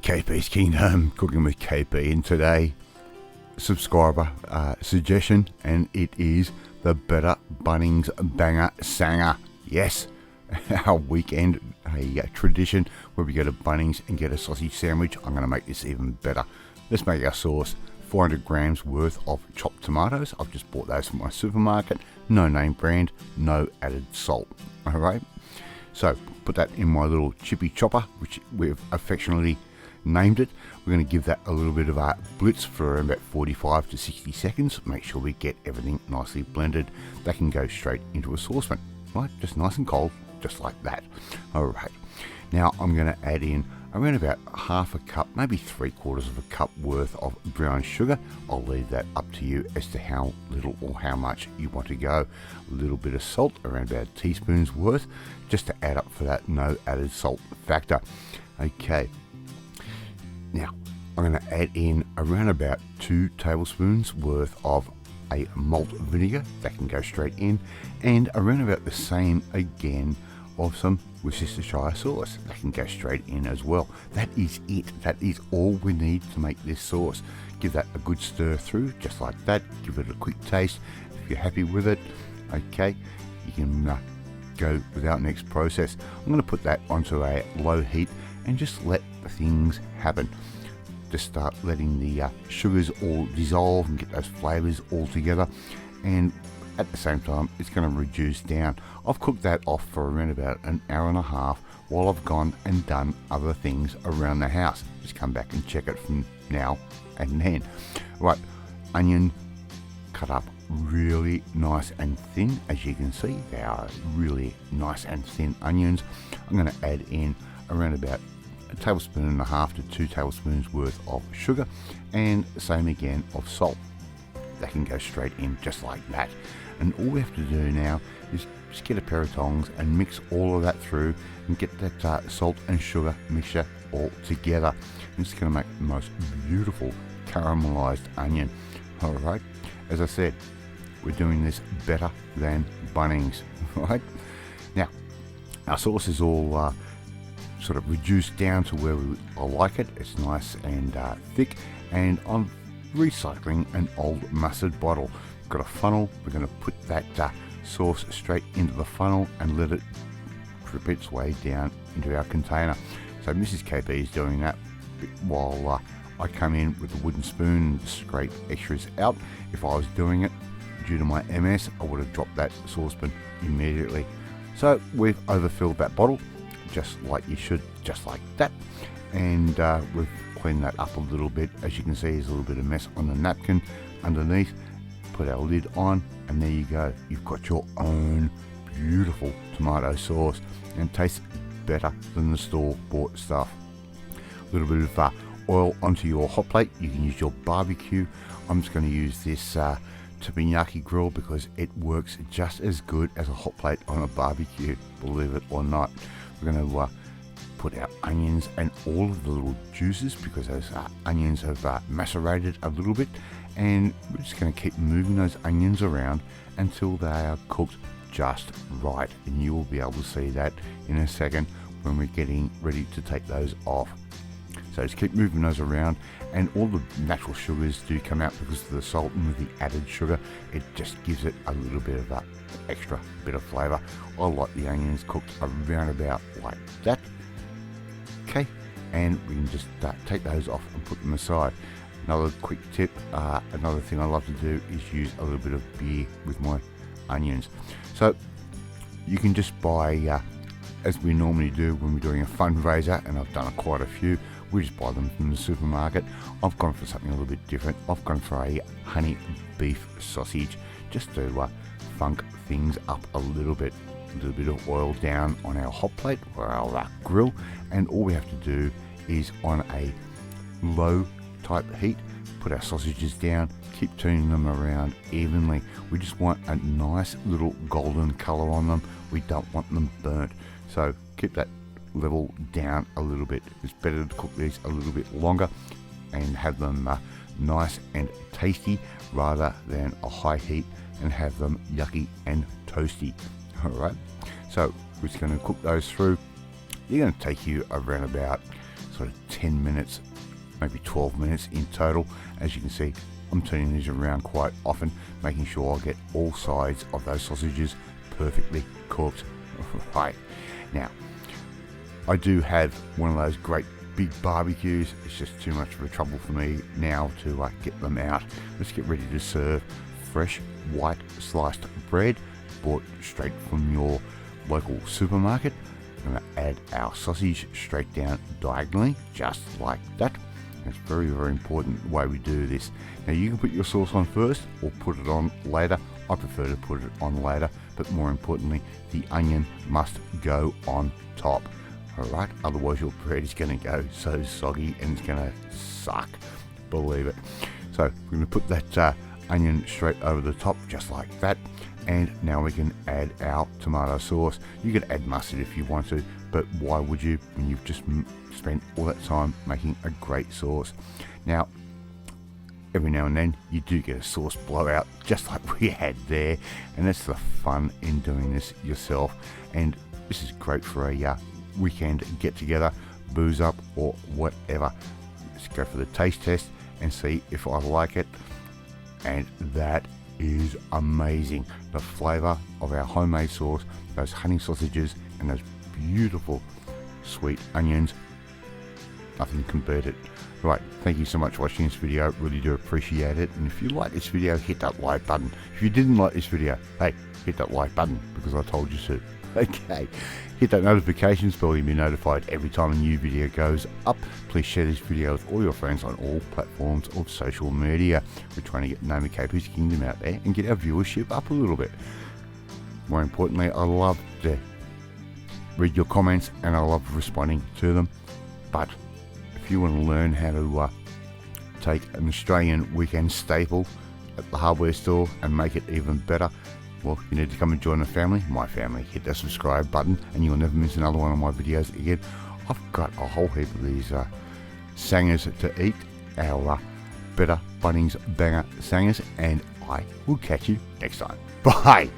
KP's Kingdom, cooking with KP, and today subscriber suggestion, and it is the better Bunnings Banga Sanga. Yes, our weekend tradition where we go to Bunnings and get a sausage sandwich. I'm going to make this even better. Let's make our sauce. 400 grams worth of chopped tomatoes. I've just bought those from my supermarket. No name brand, no added salt. Alright, so put that in my little chippy chopper, which we've affectionately named it. We're going to give that a little bit of a blitz for about 45 to 60 seconds. Make sure we get everything nicely blended. That can go straight into a saucepan, right? Just nice and cold, just like that. Alright, now I'm going to add in around about half a cup, maybe 3/4 of a cup worth of brown sugar. I'll leave that up to you as to how little or how much you want to go. A little bit of salt, around about a teaspoon's worth, just to add up for that no added salt factor. Okay, now I'm going to add in around about 2 tablespoons worth of a malt vinegar. That can go straight in, and around about the same again of some Worcestershire sauce. That can go straight in as well. That is it. That is all we need to make this sauce. Give that a good stir through, just like that. Give it a quick taste. If you're happy with it, okay, you can go with our next process. I'm going to put that onto a low heat and just let things happen. Just start letting the sugars all dissolve and get those flavors all together, and at the same time it's going to reduce down. I've cooked that off for around about an hour and a half while I've gone and done other things around the house. Just come back and check it from now and then. Right, onion cut up really nice and thin. As you can see, they are really nice and thin onions. I'm going to add in around about 1.5 tablespoons to 2 tablespoons worth of sugar, and the same again of salt. That can go straight in just like that. And all we have to do now is just get a pair of tongs and mix all of that through and get that salt and sugar mixture all together. And it's going to make the most beautiful caramelized onion. Alright, as I said, we're doing this better than Bunnings. Right, now our sauce is all sort of reduced down to where I like it. It's nice and thick, and I'm recycling an old mustard bottle. We've got a funnel. We're going to put that sauce straight into the funnel and let it drip its way down into our container. So Mrs. KP is doing that while I come in with a wooden spoon and scrape extras out. If I was doing it due to my MS, I would have dropped that saucepan immediately. So we've overfilled that bottle just like you should, just like that, and we've cleaned that up a little bit. As you can see, there's a little bit of mess on the napkin underneath. Put our lid on, and there you go. You've got your own beautiful tomato sauce, and it tastes better than the store-bought stuff. A little bit of oil onto your hot plate. You can use your barbecue. I'm just going to use this teppanyaki grill because it works just as good as a hot plate on a barbecue, believe it or not. We're going to put our onions and all of the little juices, because those onions have macerated a little bit, and we're just going to keep moving those onions around until they are cooked just right, and you will be able to see that in a second when we're getting ready to take those off. So just keep moving those around, and all the natural sugars do come out because of the salt, and with the added sugar it just gives it a little bit of that extra bit of flavour. I like the onions cooked around about like that. Okay, and we can just take those off and put them aside. Another quick tip, another thing I love to do is use a little bit of beer with my onions. So you can just buy, as we normally do when we're doing a fundraiser, and I've done quite a few, we just buy them from the supermarket. I've gone for something a little bit different. I've gone for a honey beef sausage, just to funk things up a little bit. A little bit of oil down on our hot plate or our grill, and all we have to do is on a low type heat, put our sausages down, keep turning them around evenly. We just want a nice little golden color on them. We don't want them burnt, so keep that level down a little bit. It's better to cook these a little bit longer and have them nice and tasty, rather than a high heat and have them yucky and toasty. Alright, so we're just going to cook those through. You're going to take you around about sort of 10 minutes, maybe 12 minutes in total. As you can see, I'm turning these around quite often, making sure I get all sides of those sausages perfectly cooked. Right, now I do have one of those great big barbecues. It's just too much of a trouble for me now to get them out. Let's get ready to serve. Fresh white sliced bread bought straight from your local supermarket. I'm going to add our sausage straight down diagonally, just like that. It's very, very important the way we do this. Now you can put your sauce on first or put it on later. I prefer to put it on later, but more importantly, the onion must go on top. Alright, otherwise your bread is going to go so soggy and it's going to suck, believe it. So we're going to put that onion straight over the top, just like that. And now we can add our tomato sauce. You can add mustard if you want to, but why would you when you've just spent all that time making a great sauce? Now, every now and then you do get a sauce blowout, just like we had there, and that's the fun in doing this yourself. And this is great for a weekend get together, booze up or whatever. Let's go for the taste test and see if I like it. And that is amazing. The flavour of our homemade sauce, those honey sausages and those beautiful sweet onions, nothing can beat it. Right, thank you so much for watching this video, really do appreciate it. And if you like this video, hit that like button. If you didn't like this video, hey, hit that like button because I told you to. Okay, hit that notification bell to be notified every time a new video goes up. Please share this video with all your friends on all platforms of social media. We're trying to get Naomi KP's Kingdom out there and get our viewership up a little bit. More importantly, I love to read your comments and I love responding to them. But if you want to learn how to take an Australian weekend staple at the hardware store and make it even better, well, you need to come and join the family, my family. Hit that subscribe button and you'll never miss another one of my videos again. I've got a whole heap of these Sangas to eat, our better Bunnings Banga Sangas, and I will catch you next time. Bye!